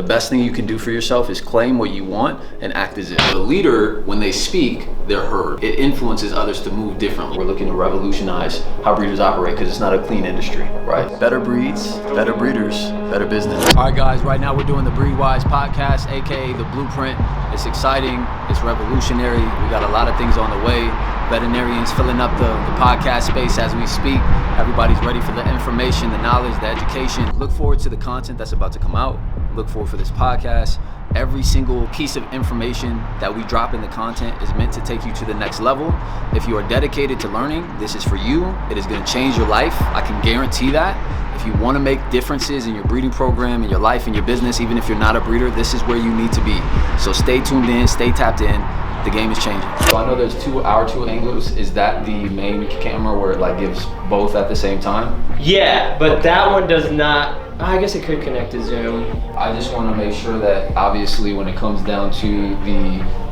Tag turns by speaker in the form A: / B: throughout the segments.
A: best thing you can do for yourself is claim what you want and act as if. The leader, when they speak, they're heard. It influences others to move differently. We're looking to revolutionize how breeders operate because it's not a clean industry, right? Better breeds, better breeders, better business. All right, guys, right now we're doing the Breedwise podcast, aka the Blueprint. It's exciting, it's revolutionary. We got a lot of things on the way. Veterinarians filling up the podcast space as we speak. Everybody's ready for the information, the knowledge, the education. Look forward to the content that's about to come out. Look forward for this podcast. Every single piece of information that we drop in the content is meant to take you to the next level. If you are dedicated to learning, this is for you. It is going to change your life. I can guarantee that. If you want to make differences in your breeding program, in your life, in your business, even if you're not a breeder, this is where you need to be. So stay tuned in, stay tapped in. The game is changing. So I know there's our two angles. Is that the main camera where it like gives both at the same time?
B: Yeah, but that one does not. I guess it could connect to Zoom.
A: I just want to make sure that obviously when it comes down to the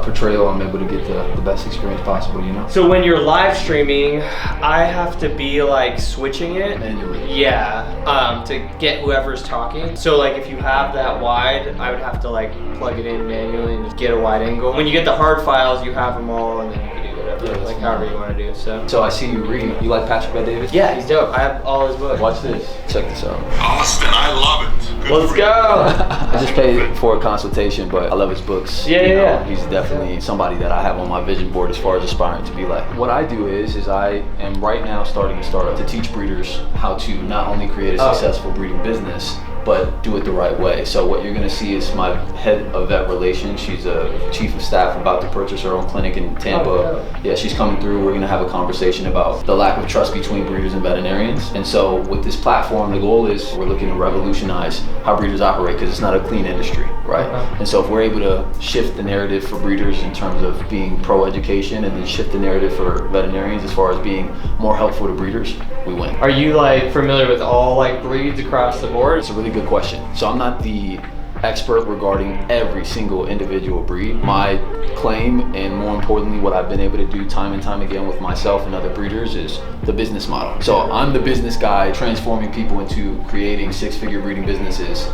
A: portrayal, I'm able to get the best experience possible, you know?
B: So when you're live streaming, I have to be like switching it.
A: Manually.
B: Yeah, to get whoever's talking. So like if you have that wide, I would have to like plug it in manually and just get a wide angle. When you get the hard files, you have them all and then you can do whatever, like however you want to do. So
A: I see you read. You like Patrick Bet-David?
B: Yeah, he's dope. I have all his books.
A: Watch this. Check this out.
C: Austin, I love it. Good
B: Let's go.
A: I just paid for a consultation, but I love his books.
B: Yeah.
A: He's definitely somebody that I have on my vision board as far as aspiring to be like. What I do is I am right now starting a startup to teach breeders how to not only create a successful breeding business, but do it the right way. So what you're gonna see is my head of vet relations. She's a chief of staff about to purchase her own clinic in Tampa. Yeah, she's coming through. We're gonna have a conversation about the lack of trust between breeders and veterinarians. And so with this platform, the goal is we're looking to revolutionize how breeders operate because it's not a clean industry, right? And so if we're able to shift the narrative for breeders in terms of being pro-education and then shift the narrative for veterinarians as far as being more helpful to breeders, we win.
B: Are you like familiar with all like breeds across the board?
A: It's a really good question. So I'm not the expert regarding every single individual breed. My claim, and more importantly what I've been able to do time and time again with myself and other breeders, is the business model. So I'm the business guy transforming people into creating six-figure breeding businesses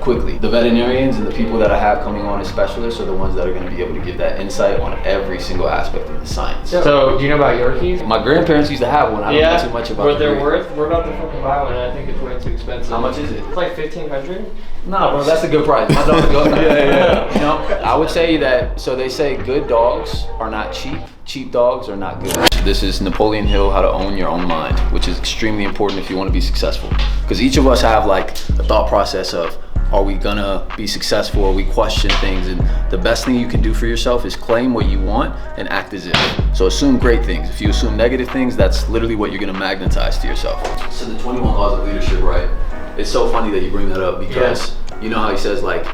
A: quickly. The veterinarians and the people that I have coming on as specialists are the ones that are going to be able to give that insight on every single aspect of the science.
B: So do you know about Yorkies?
A: My grandparents used to have one. I don't know too much about
B: what they're worth. We're about to fucking buy one and I think it's way too expensive.
A: How much is it?
B: It's like $1,500.
A: No, bro, that's a good price. My dog goes. Yeah. You know, I would say that, so they say good dogs are not cheap. Cheap dogs are not good. This is Napoleon Hill, How to Own Your Own Mind, which is extremely important if you want to be successful. Because each of us have like a thought process of, are we gonna be successful, or we question things, and the best thing you can do for yourself is claim what you want and act as if. So assume great things. If you assume negative things, that's literally what you're gonna magnetize to yourself. So the 21 laws of leadership, right? It's so funny that you bring that up because you know how he says like,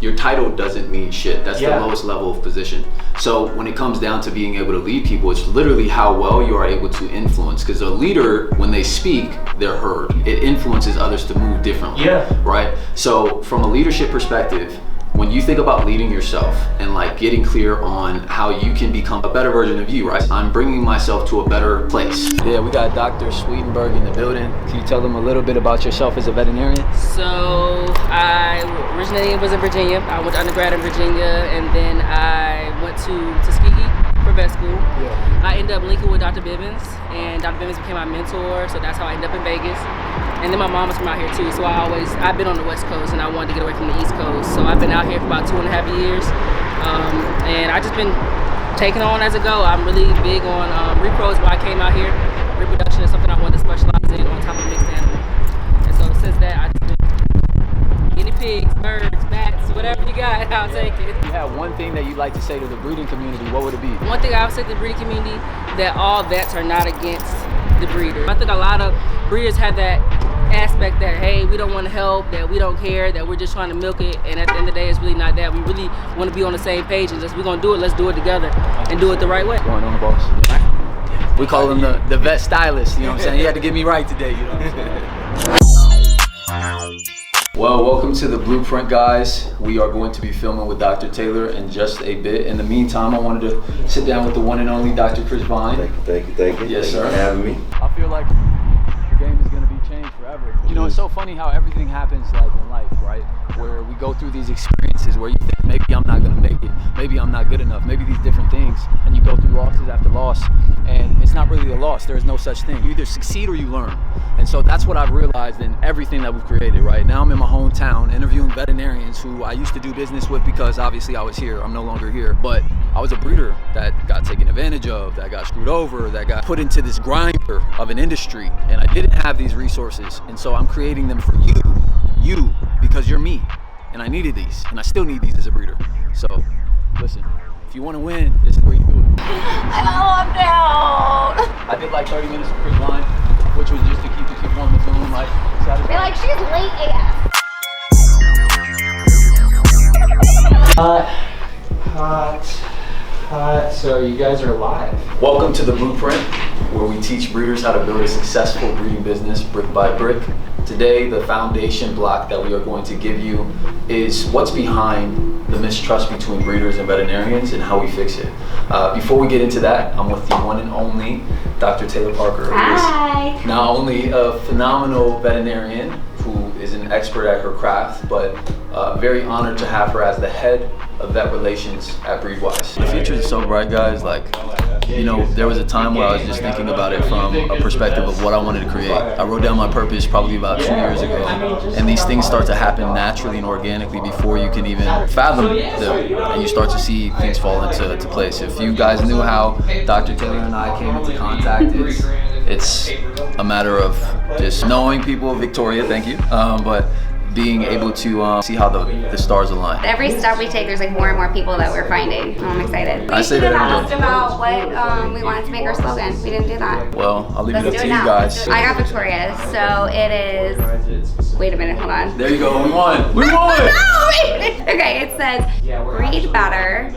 A: your title doesn't mean shit. That's the lowest level of position. So when it comes down to being able to lead people, it's literally how well you are able to influence. Because a leader, when they speak, they're heard. It influences others to move differently, right? So from a leadership perspective, when you think about leading yourself and like getting clear on how you can become a better version of you, right? I'm bringing myself to a better place. Yeah, we got Dr. Swedenberg in the building. Can you tell them a little bit about yourself as a veterinarian?
D: So I originally was in Virginia. I went to undergrad in Virginia, and then I went to Tuskegee for vet school. I ended up linking with Dr. Bibbins, and Dr. Bibbins became my mentor, so that's how I ended up in Vegas. And then my mom was from out here too, so I've been on the West Coast and I wanted to get away from the East Coast. So I've been out here for about 2.5 years. And I just been taking on as I go. I'm really big on repros. When I came out here, reproduction is something I wanted to specialize in on top of mixed animals. And so since that, I just been guinea pigs, birds, bats, whatever you got, I'll take it.
A: If you have one thing that you'd like to say to the breeding community, what would it be?
D: One thing I would say to the breeding community, that all vets are not against the breeder. I think a lot of breeders have that aspect that, hey, we don't want to help, that we don't care, that we're just trying to milk it, and at the end of the day, it's really not that. We really want to be on the same page, and just, we're going to do it, let's do it together, and do it the right way.
A: Going on, boss. We call him the vet stylist, you know what I'm saying? You had to get me right today, you know what I'm saying? Well, welcome to the Blueprint, guys. We are going to be filming with Dr. Taylor in just a bit. In the meantime, I wanted to sit down with the one and only Dr. Chris Vine.
E: Thank you.
A: Yes, sir.
E: Thank you for having me.
A: I feel like the game is going to be changed forever. You know, it's so funny how everything happens like in life, right? Where go through these experiences where you think maybe I'm not gonna make it, maybe I'm not good enough, maybe these different things, and you go through losses after loss, and it's not really a loss. There is no such thing. You either succeed or you learn. And so that's what I've realized in everything that we've created, right? Now I'm in my hometown interviewing veterinarians who I used to do business with because obviously I was here. I'm no longer here. But I was a breeder that got taken advantage of, that got screwed over, that got put into this grinder of an industry. And I didn't have these resources. And so I'm creating them for you, because you're me. And I needed these, and I still need these as a breeder. So listen, if you want to win, this is where you do it.
E: I'm down.
A: I did like 30 minutes of quick line, which was just to keep the people on the Zoom like satisfied.
E: They're like, she's late AF.
B: Hot. So you guys are live.
A: Welcome to the Blueprint, where we teach breeders how to build a successful breeding business brick by brick. Today, the foundation block that we are going to give you is what's behind the mistrust between breeders and veterinarians and how we fix it. Before we get into that, I'm with the one and only Dr. Taylor Parker, who is not only a phenomenal veterinarian who is an expert at her craft, but very honored to have her as the head of vet relations at Breedwise. The future is so bright, guys. Like, you know, there was a time where I was just thinking about it from a perspective of what I wanted to create. I wrote down my purpose probably about 2 years ago, and these things start to happen naturally and organically before you can even fathom them, and you start to see things fall into place. If you guys knew how Dr. Taylor and I came into contact, it's a matter of just knowing people. Victoria, thank you, but being able to see how the stars align.
E: Every step we take, there's like more and more people that we're finding. I'm excited.
A: I say that every day.
E: About what we wanted to make our slogan. We didn't do that.
A: Well, I'll leave it
E: Let's
A: up
E: do
A: to
E: it
A: you
E: now.
A: guys.
E: I got Victoria, so it is. Wait a minute, hold on.
A: There you go. We won. We won.
E: Okay, it says breed better,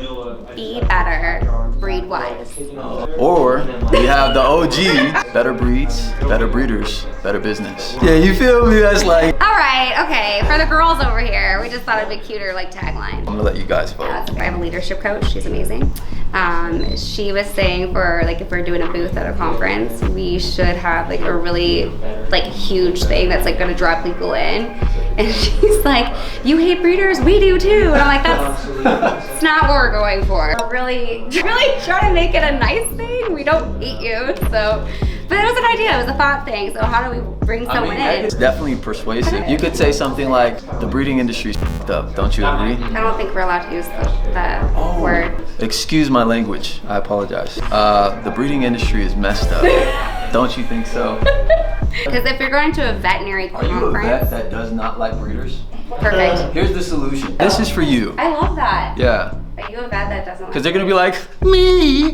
E: be better, breed wise.
A: Or we have the OG, better breeds, better breeders, better business. Yeah, you feel me? That's like.
E: All right, okay. For the girls over here, we just thought it'd be cuter, like tagline.
A: I'm gonna let you guys vote.
E: I have a leadership coach. She's amazing. She was saying for like if we're doing a booth at a conference, we should have like a really like huge thing that's like gonna draw people in. And she's like, "You hate breeders? We do too." And I'm like, "That's not what we're going for. We're really trying to make it a nice thing. We don't hate you." So, but it was an idea. It was a thought thing. So how do we bring someone in?
A: It's definitely persuasive. You could say something like, "The breeding industry's f***ed up." Don't you agree?
E: I don't think we're allowed to use the word.
A: Excuse my language. I apologize. The breeding industry is messed up. Don't you think so?
E: Because if you're going to a veterinary
A: Are you a
E: conference,
A: vet that does not like breeders?
E: perfect.
A: Here's the solution. This is for you.
E: I love that.
A: Yeah.
E: Are you a vet that doesn't?
A: Because they're gonna be like, me.